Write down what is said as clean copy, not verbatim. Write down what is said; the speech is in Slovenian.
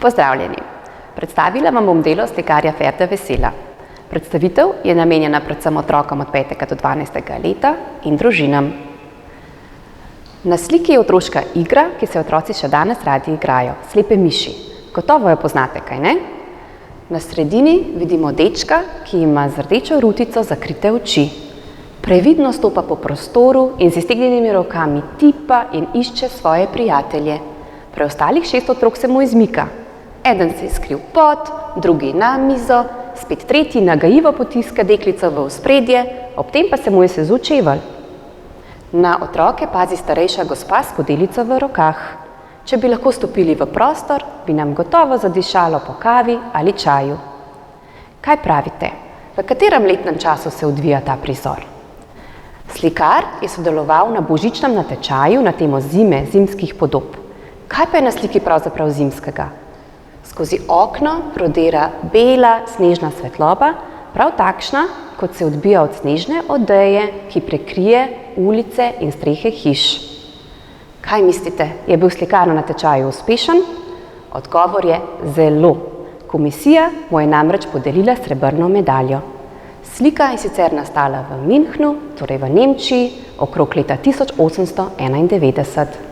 Pozdravljeni! Predstavila vam bom delo slikarja Ferda Vesela. Predstavitev je namenjena predvsem otrokom od 5. do 12. leta in družinam. Na sliki je otroška igra, ki se otroci še danes radi igrajo, slepe miši. Gotovo jo poznate, kaj ne? Na sredini vidimo dečka, ki ima z rdečo rutico zakrite oči. Previdno stopa po prostoru in z iztegnjenimi rokami tipa in išče svoje prijatelje. Preostalih 6 otrok se mu izmika. Eden se je skril pod, drugi na mizo, spet tretji nagajivo potiska deklico v ospredje, ob tem pa se mu je sezul čevelj. Na otroke pazi starejša gospa s skodelico v rokah. Če bi lahko stopili v prostor, bi nam gotovo zadišalo po kavi ali čaju. Kaj pravite? V katerem letnem času se odvija ta prizor? Slikar je sodeloval na božičnem natečaju na temo zime, zimskih podob. Kaj pa je na sliki pravzaprav zimskega? Skozi okno prodira bela snežna svetloba, prav takšna, kot se odbija od snežne odeje, ki prekrije ulice in strehe hiš. Kaj mislite, je bil slikar na natečaju uspešen? Odgovor je zelo. Komisija mu je namreč podelila srebrno medaljo. Slika je sicer nastala v Münchnu, torej v Nemčiji, okrog leta 1891.